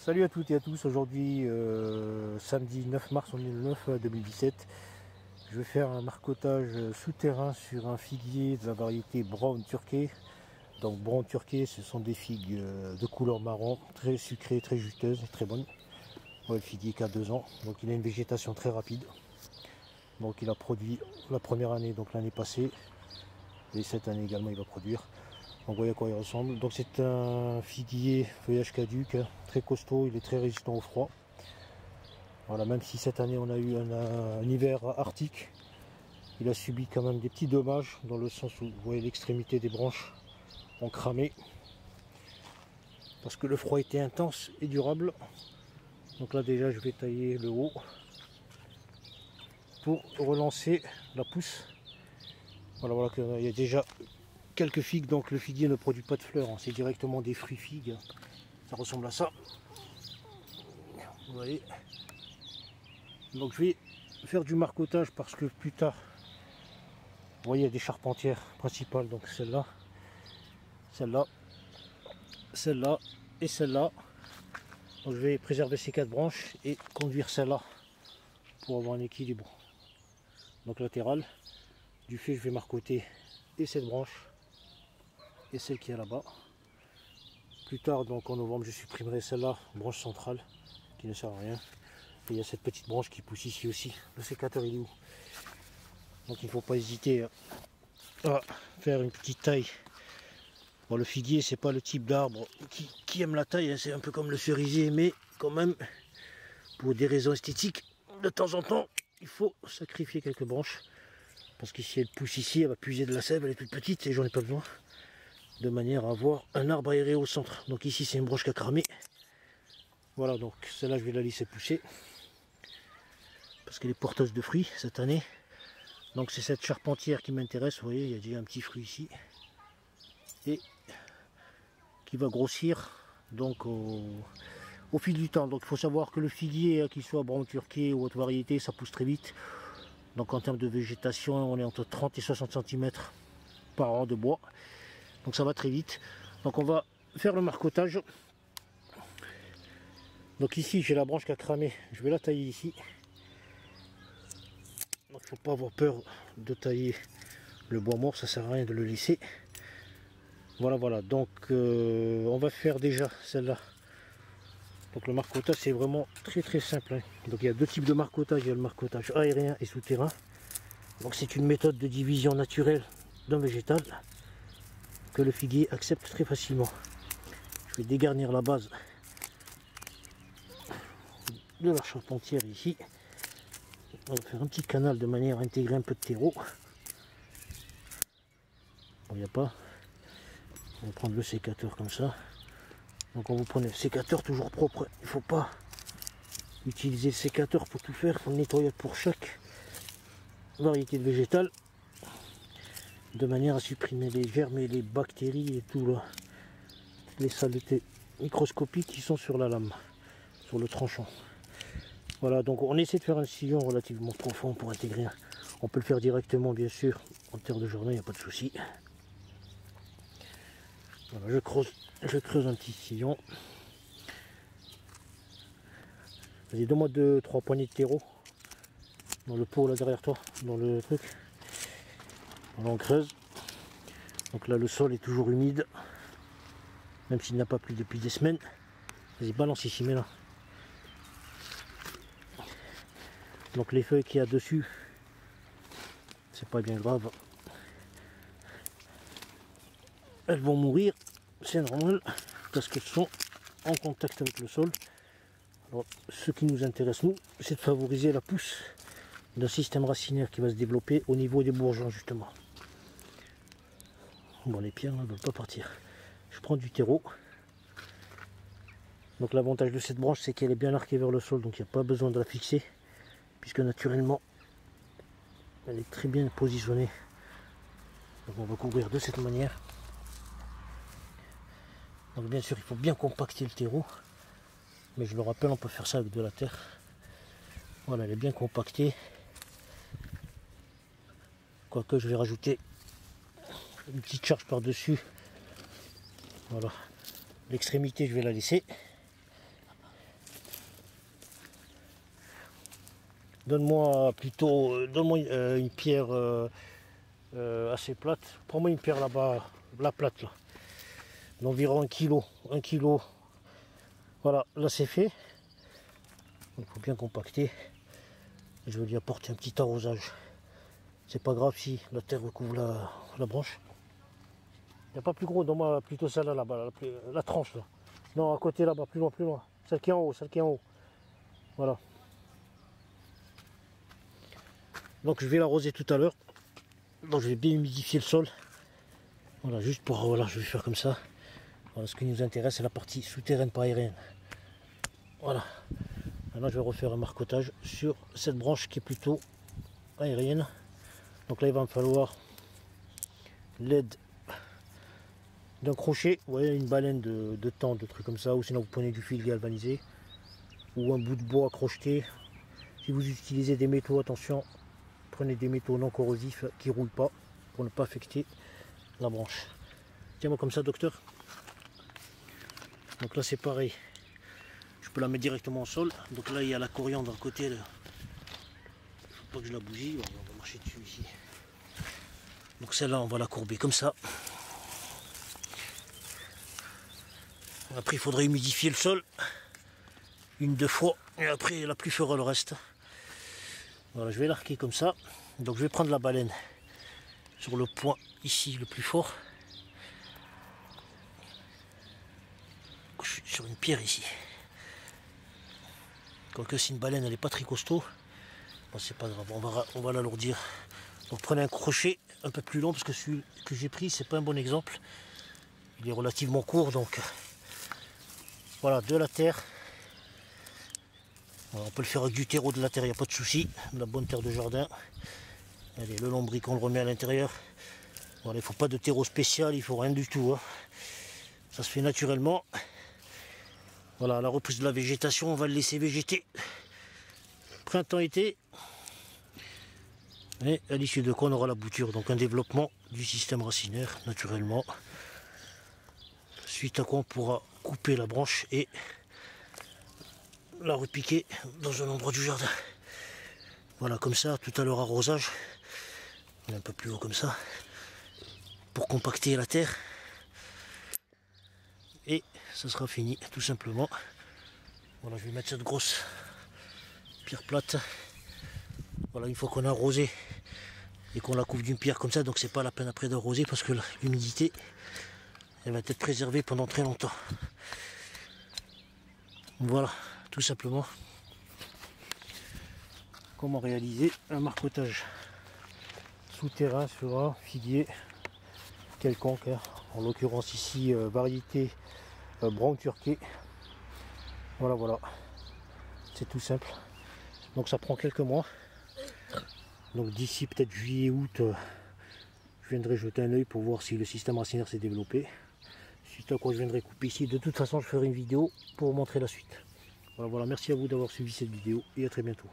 Salut à toutes et à tous, aujourd'hui samedi 9 mars, on est le 9 2017. Je vais faire un marcottage souterrain sur un figuier de la variété Brown Turkey. Donc Brown Turkey, ce sont des figues de couleur marron, très sucrées, très juteuses, très bonnes. Ouais, le figuier qui a 2 ans, donc il a une végétation très rapide. Donc il a produit la première année, donc l'année passée, et cette année également il va produire. Donc vous voyez à quoi il ressemble. Donc c'est un figuier feuillage caduc, hein, très costaud, il est très résistant au froid. Voilà, même si cette année on a eu un hiver arctique, il a subi quand même des petits dommages, dans le sens où vous voyez l'extrémité des branches ont cramé. Parce que le froid était intense et durable. Donc là déjà je vais tailler le haut pour relancer la pousse. Voilà, il y a déjà quelques figues, donc le figuier ne produit pas de fleurs, hein, c'est directement des fruits figues. Ça ressemble à ça. Vous voyez. Donc je vais faire du marcottage parce que plus tard, vous voyez, il y a des charpentières principales, donc celle-là, celle-là, celle-là et celle-là. Donc je vais préserver ces 4 branches et conduire celle-là pour avoir un équilibre. Donc latéral. Du fait, je vais marcoter et cette branche et celle qui est là-bas. Plus tard, donc en novembre, je supprimerai celle-là, branche centrale, qui ne sert à rien. Et il y a cette petite branche qui pousse ici aussi. Le sécateur, il est où? Donc il ne faut pas hésiter à faire une petite taille. Bon, le figuier, c'est pas le type d'arbre qui aime la taille, hein. C'est un peu comme le cerisier, mais quand même, pour des raisons esthétiques, de temps en temps, il faut sacrifier quelques branches. Parce que si elle pousse ici, elle va puiser de la sève, elle est toute petite et j'en ai pas besoin. De manière à avoir un arbre aéré au centre. Donc ici c'est une branche qui a cramé. Voilà, donc celle-là je vais la laisser pousser. Parce qu'elle est porteuse de fruits cette année. Donc c'est cette charpentière qui m'intéresse. Vous voyez, il y a déjà un petit fruit ici. Et qui va grossir donc au fil du temps. Donc il faut savoir que le figuier, qu'il soit Brown Turkey ou autre variété, ça pousse très vite. Donc en termes de végétation, on est entre 30 et 60 cm par an de bois. Donc ça va très vite. Donc on va faire le marcottage. Donc ici j'ai la branche qui a cramé. Je vais la tailler ici. Donc il ne faut pas avoir peur de tailler le bois mort. Ça sert à rien de le laisser. Voilà. Donc on va faire déjà celle-là. Donc le marcotage c'est vraiment très simple, hein. Donc il y a 2 types de marcotage. Il y a le marcotage aérien et souterrain. Donc c'est une méthode de division naturelle d'un végétal que le figuier accepte très facilement. Je vais dégarnir la base de la charpentière ici. On va faire un petit canal de manière à intégrer un peu de terreau. Bon, il n'y a pas. On va prendre le sécateur comme ça. Donc on vous prenez le sécateur toujours propre. Il ne faut pas utiliser le sécateur pour tout faire. Il faut le nettoyer pour chaque variété de végétal. De manière à supprimer les germes et les bactéries et tout là. Les saletés microscopiques qui sont sur la lame, sur le tranchant. Voilà, donc on essaie de faire un sillon relativement profond pour intégrer. On peut le faire directement bien sûr en terre de jardin, il n'y a pas de souci. Voilà, je creuse un petit sillon. Vas-y, donne-moi 2-3 poignées de terreau dans le pot là derrière toi, dans le truc. Voilà, on creuse. Donc là le sol est toujours humide, même s'il n'a pas plu depuis des semaines. Vas-y, balance ici, mets là. Donc les feuilles qu'il y a dessus, c'est pas bien grave. Elles vont mourir, c'est normal, parce qu'elles sont en contact avec le sol. Alors, ce qui nous intéresse, nous, c'est de favoriser la pousse d'un système racinaire qui va se développer au niveau des bourgeons, justement. Bon, les pierres ne veulent pas partir. Je prends du terreau. Donc l'avantage de cette branche, c'est qu'elle est bien arquée vers le sol, donc il n'y a pas besoin de la fixer, puisque naturellement, elle est très bien positionnée. Donc on va couvrir de cette manière. Donc bien sûr, il faut bien compacter le terreau. Mais je le rappelle, on peut faire ça avec de la terre. Voilà, elle est bien compactée. Quoique je vais rajouter une petite charge par-dessus. Voilà. L'extrémité, je vais la laisser. Donne-moi plutôt donne-moi une pierre assez plate. Prends-moi une pierre là-bas, la plate là, d'environ 1 kg. 1 kg. Voilà, là c'est fait. Il faut bien compacter. Je vais lui apporter un petit arrosage. C'est pas grave si la terre recouvre la branche. Il n'y a pas plus gros, donne-moi plutôt celle-là là-bas, la tranche là. Non, à côté là-bas, plus loin, plus loin. Celle qui est en haut, celle qui est en haut. Voilà. Donc je vais l'arroser tout à l'heure. Donc je vais bien humidifier le sol. Voilà, juste pour, voilà, je vais faire comme ça. Voilà, ce qui nous intéresse, c'est la partie souterraine pas aérienne. Voilà. Maintenant je vais refaire un marcotage sur cette branche qui est plutôt aérienne. Donc là il va me falloir l'aide d'un crochet, vous voyez, une baleine de tente, de trucs comme ça, ou sinon vous prenez du fil galvanisé ou un bout de bois crocheté. Si vous utilisez des métaux, attention, prenez des métaux non corrosifs qui ne roulent pas pour ne pas affecter la branche. Tiens-moi comme ça, docteur. Donc là c'est pareil, je peux la mettre directement au sol. Donc là il y a la coriandre à côté, il ne faut pas que je la bousille, on va marcher dessus ici. Donc celle-là on va la courber comme ça. Après il faudrait humidifier le sol 1-2 fois et après la pluie fera le reste. Voilà, je vais l'arquer comme ça. Donc je vais prendre la baleine sur le point ici le plus fort. Je suis sur une pierre ici. Quoique si une baleine elle n'est pas très costaud, bon, c'est pas grave, on va l'alourdir. Donc prenez un crochet un peu plus long parce que celui que j'ai pris c'est pas un bon exemple. Il est relativement court, donc voilà, de la terre. Alors, on peut le faire avec du terreau de la terre, il n'y a pas de souci. De la bonne terre de jardin. Allez, le lombric on le remet à l'intérieur. Voilà, il ne faut pas de terreau spécial, il ne faut rien du tout. Hein. Ça se fait naturellement. Voilà, à la reprise de la végétation, on va le laisser végéter. Printemps-été. Et à l'issue de quoi on aura la bouture. Donc un développement du système racinaire naturellement. Suite à quoi on pourra couper la branche et la repiquer dans un endroit du jardin. Voilà, comme ça, tout à l'heure arrosage. Un peu plus haut comme ça. Pour compacter la terre. Et ça sera fini, tout simplement. Voilà, je vais mettre cette grosse pierre plate. Voilà, une fois qu'on a arrosé et qu'on la couvre d'une pierre comme ça, donc c'est pas la peine après d'arroser parce que l'humidité elle va être préservée pendant très longtemps. Voilà, tout simplement comment réaliser un marcotage souterrain sur un figuier quelconque, hein. En l'occurrence ici variété brown turquet. Voilà, c'est tout simple. Donc ça prend quelques mois. Donc d'ici peut-être juillet, août, je viendrai jeter un œil pour voir si le système racinaire s'est développé. Suite à quoi je viendrai couper ici. De toute façon je ferai une vidéo pour vous montrer la suite. Voilà, merci à vous d'avoir suivi cette vidéo et à très bientôt.